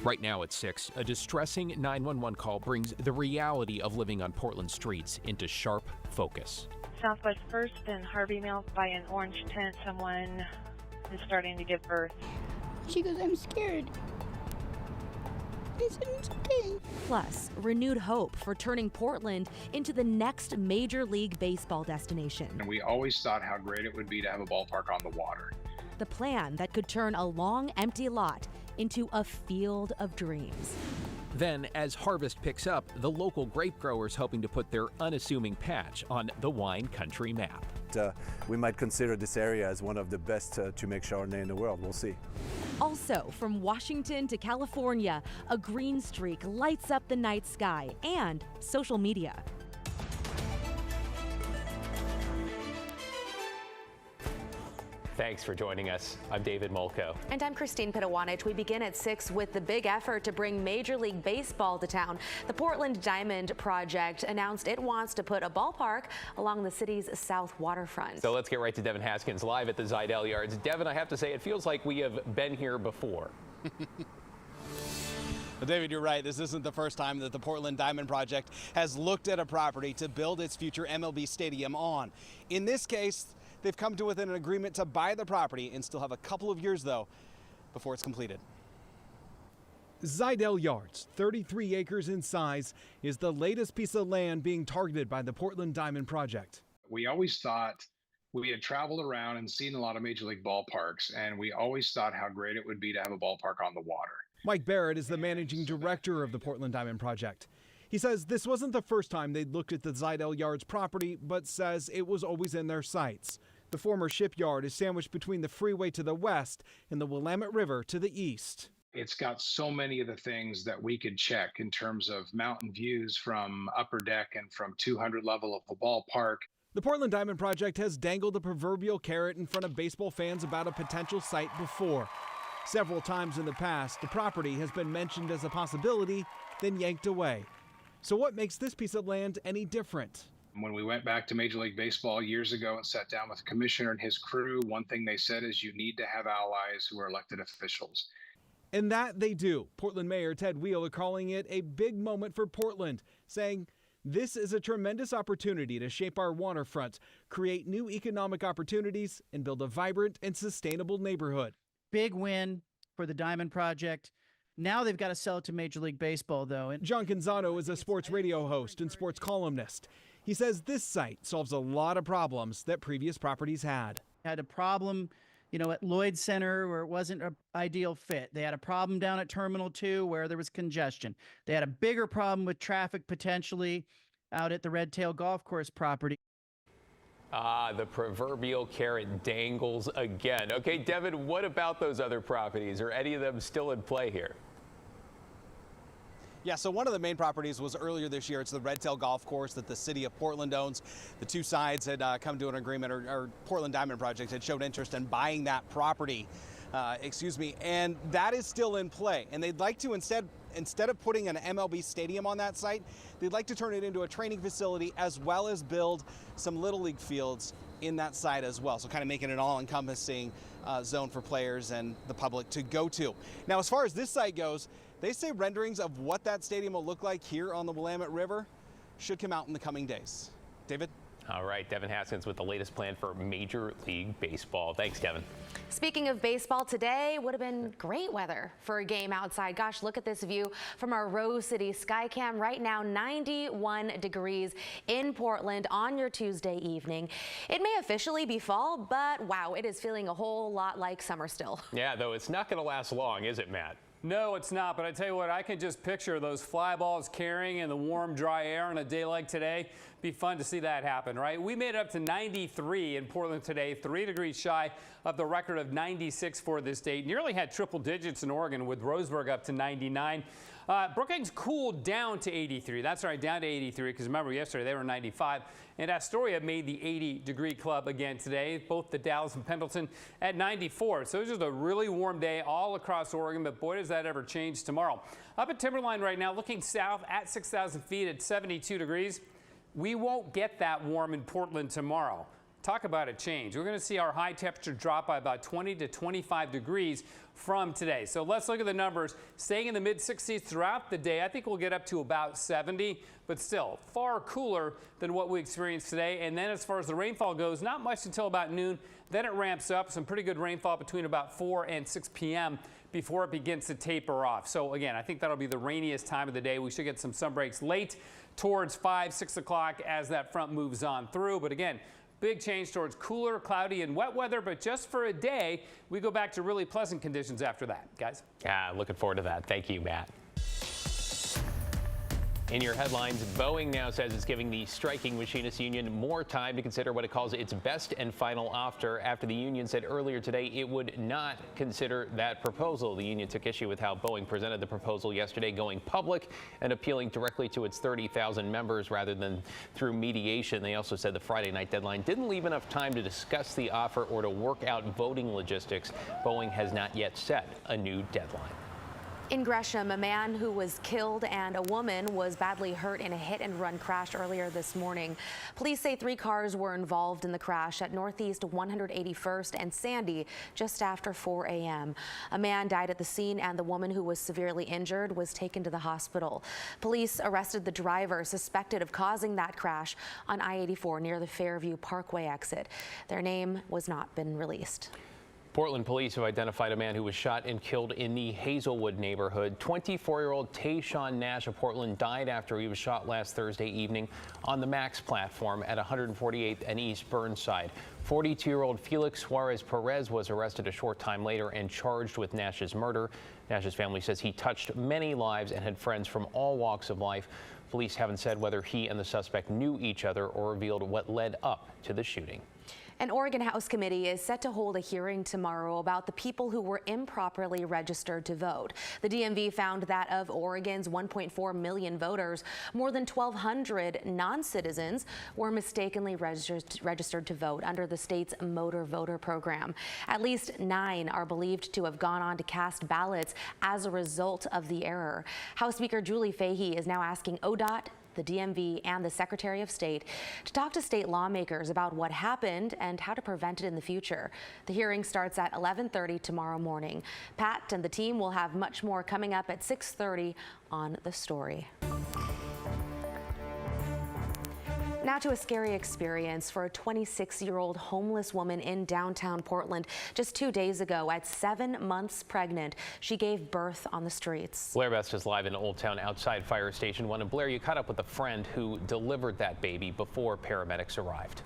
Right now at 6, a distressing 911 call brings the reality of living on Portland streets into sharp focus. Southwest 1st and Harvey Mills by an orange tent. Someone is starting to give birth. She goes, "I'm scared." I said, "It's okay." Plus, renewed hope for turning Portland into the next Major League Baseball destination. And we always thought how great it would be to have a ballpark on the water. The plan that could turn a long, empty lot into a field of dreams. Then, as harvest picks up, the local grape growers hoping to put their unassuming patch on the wine country map. We might consider this area as one of the best to make Chardonnay in the world. We'll see. Also, from Washington to California, a green streak lights up the night sky and social media. Thanks for joining us. I'm David Molko. And I'm Christine Pitawanich. We begin at 6 with the big effort to bring Major League Baseball to town. The Portland Diamond Project announced it wants to put a ballpark along the city's south waterfront. So let's get right to Devin Haskins live at the Zidell Yards. Devin, I have to say, it feels like we have been here before. Well, David, you're right. This isn't the first time that the Portland Diamond Project has looked at a property to build its future MLB stadium on. In this case, they've come to an agreement to buy the property and still have a couple of years, though, before it's completed. Zidell Yards, 33 acres in size, is the latest piece of land being targeted by the Portland Diamond Project. We always thought we had traveled around and seen a lot of Major League ballparks, and we always thought how great it would be to have a ballpark on the water. Mike Barrett is the managing director of the Portland Diamond Project. He says this wasn't the first time they'd looked at the Zidell Yards property, but says it was always in their sights. The former shipyard is sandwiched between the freeway to the west and the Willamette River to the east. It's got so many of the things that we could check in terms of mountain views from upper deck and from 200 level of the ballpark. The Portland Diamond Project has dangled the proverbial carrot in front of baseball fans about a potential site before. Several times in the past, the property has been mentioned as a possibility, then yanked away. So what makes this piece of land any different? When we went back to Major League Baseball years ago and sat down with the commissioner and his crew, one thing they said is you need to have allies who are elected officials. And that they do. Portland Mayor Ted Wheeler calling it a big moment for Portland, saying this is a tremendous opportunity to shape our waterfront, create new economic opportunities, and build a vibrant and sustainable neighborhood. Big win for the Diamond Project. Now they've got to sell it to Major League Baseball, though. And John Canzano is a sports radio host and sports columnist. He says this site solves a lot of problems that previous properties had. Had a problem, at Lloyd Center where it wasn't an ideal fit. They had a problem down at Terminal 2 where there was congestion. They had a bigger problem with traffic potentially out at the Red Tail Golf Course property. The proverbial carrot dangles again. Okay, Devin, what about those other properties? Are any of them still in play here? Yeah, so one of the main properties was earlier this year. It's the Red Tail Golf Course that the city of Portland owns. The two sides had come to an agreement, or Portland Diamond Project had showed interest in buying that property. And that is still in play. And they'd like to, instead of putting an MLB stadium on that site, they'd like to turn it into a training facility as well as build some Little League fields in that site as well. So kind of making it an all-encompassing zone for players and the public to go to. Now, as far as this site goes, they say renderings of what that stadium will look like here on the Willamette River should come out in the coming days. David? All right, Devin Haskins with the latest plan for Major League Baseball. Thanks, Kevin. Speaking of baseball, today would have been great weather for a game outside. Gosh, look at this view from our Rose City Skycam. Right now, 91 degrees in Portland on your Tuesday evening. It may officially be fall, but wow, it is feeling a whole lot like summer still. Yeah, though it's not going to last long, is it, Matt? No, it's not, but I tell you what, I can just picture those fly balls carrying in the warm, dry air on a day like today. Be fun to see that happen, right? We made it up to 93 in Portland today, 3 degrees shy of the record of 96 for this date. Nearly had triple digits in Oregon with Roseburg up to 99. Brookings cooled down to 83. That's right, down to 83, because remember yesterday they were 95. And Astoria made the 80-degree club again today, both the Dalles and Pendleton at 94. So it's just a really warm day all across Oregon, but boy, does that ever change tomorrow. Up at Timberline right now, looking south at 6,000 feet at 72 degrees. We won't get that warm in Portland tomorrow. talk about a change. We're going to see our high temperature drop by about 20 to 25 degrees from today. So let's look at the numbers. Staying in the mid 60s throughout the day. I think we'll get up to about 70, but still far cooler than what we experienced today. And then as far as the rainfall goes, not much until about noon. Then it ramps up. Some pretty good rainfall between about 4 and 6 p.m. before it begins to taper off. So again, I think that'll be the rainiest time of the day. We should get some sun breaks late towards 5, 6 o'clock as that front moves on through. But again, big change towards cooler, cloudy, and wet weather. But just for a day, we go back to really pleasant conditions after that, guys. Yeah, looking forward to that. Thank you, Matt. In your headlines, Boeing now says it's giving the striking machinists union more time to consider what it calls its best and final offer after the union said earlier today it would not consider that proposal. The union took issue with how Boeing presented the proposal yesterday, going public and appealing directly to its 30,000 members rather than through mediation. They also said the Friday night deadline didn't leave enough time to discuss the offer or to work out voting logistics. Boeing has not yet set a new deadline. In Gresham, a man who was killed and a woman was badly hurt in a hit-and-run crash earlier this morning. Police say 3 cars were involved in the crash at Northeast 181st and Sandy just after 4 a.m. A man died at the scene and the woman who was severely injured was taken to the hospital. Police arrested the driver suspected of causing that crash on I-84 near the Fairview Parkway exit. Their name was not been released. Portland police have identified a man who was shot and killed in the Hazelwood neighborhood. 24-year-old Tayshawn Nash of Portland died after he was shot last Thursday evening on the Max platform at 148th and East Burnside. 42-year-old Felix Suarez Perez was arrested a short time later and charged with Nash's murder. Nash's family says he touched many lives and had friends from all walks of life. Police haven't said whether he and the suspect knew each other or revealed what led up to the shooting. An Oregon House committee is set to hold a hearing tomorrow about the people who were improperly registered to vote. The DMV found that of Oregon's 1.4 million voters, more than 1,200 non-citizens were mistakenly registered to vote under the state's motor voter program. At least 9 are believed to have gone on to cast ballots as a result of the error. House Speaker Julie Fahey is now asking ODOT, the DMV, and the Secretary of State to talk to state lawmakers about what happened and how to prevent it in the future. The hearing starts at 11:30 tomorrow morning. Pat and the team will have much more coming up at 6:30 on The Story. Now to a scary experience for a 26-year-old homeless woman in downtown Portland. Just 2 days ago, at 7 months pregnant, she gave birth on the streets. Blair Best is live in Old Town outside Fire Station 1. And Blair, you caught up with a friend who delivered that baby before paramedics arrived.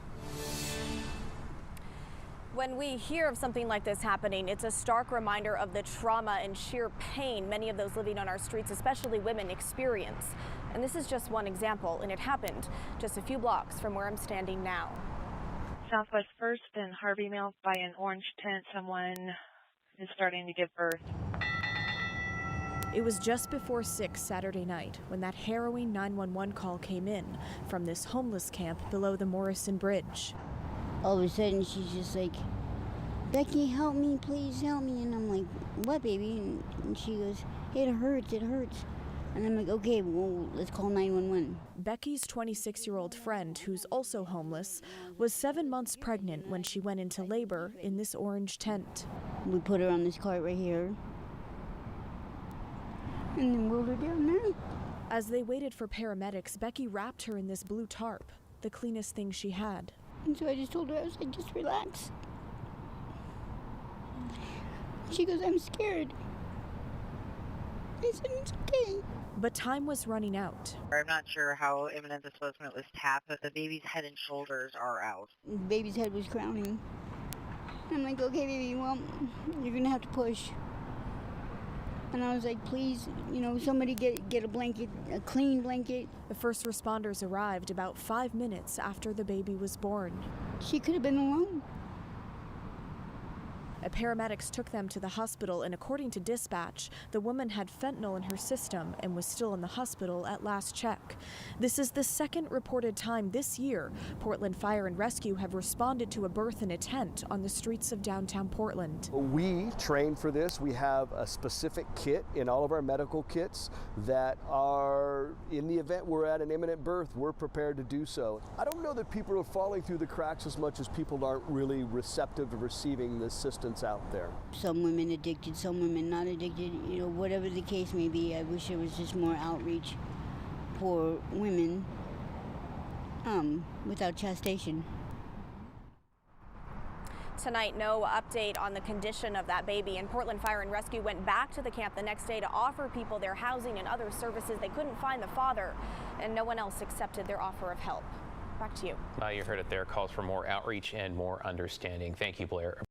When we hear of something like this happening, it's a stark reminder of the trauma and sheer pain many of those living on our streets, especially women, experience. And this is just one example, and it happened just a few blocks from where I'm standing now. Southwest 1st and Harvey Mills by an orange tent. Someone is starting to give birth. It was just before 6 Saturday night when that harrowing 911 call came in from this homeless camp below the Morrison Bridge. All of a sudden, she's just like, "Becky, help me, please help me." And I'm like, "What, baby?" And she goes, "It hurts, it hurts." And I'm like, "Okay, well, let's call 911. Becky's 26-year-old friend, who's also homeless, was 7 months pregnant when she went into labor in this orange tent. We put her on this cart right here, and then rolled her down there. As they waited for paramedics, Becky wrapped her in this blue tarp, the cleanest thing she had. And so I just told her, I was like, "Just relax." She goes, "I'm scared." I said, "It's okay." But time was running out. I'm not sure how imminent this was when it was tapped, but the baby's head and shoulders are out. The baby's head was crowning. I'm like, "Okay, baby, well, you're gonna have to push." And I was like, "Please, somebody get a blanket, a clean blanket." The first responders arrived about 5 minutes after the baby was born. She could have been alone. Paramedics took them to the hospital, and according to dispatch, the woman had fentanyl in her system and was still in the hospital at last check. This is the second reported time this year Portland Fire and Rescue have responded to a birth in a tent on the streets of downtown Portland. We train for this. We have a specific kit in all of our medical kits that are, in the event we're at an imminent birth, we're prepared to do so. I don't know that people are falling through the cracks as much as people aren't really receptive to receiving the assistance out there. Some women addicted, some women not addicted, whatever the case may be. I wish there was just more outreach for women without chastisement. Tonight, no update on the condition of that baby, and Portland Fire and Rescue went back to the camp the next day to offer people their housing and other services. They couldn't find the father, and no one else accepted their offer of help. Back to you. You heard it there. Calls for more outreach and more understanding. Thank you, Blair.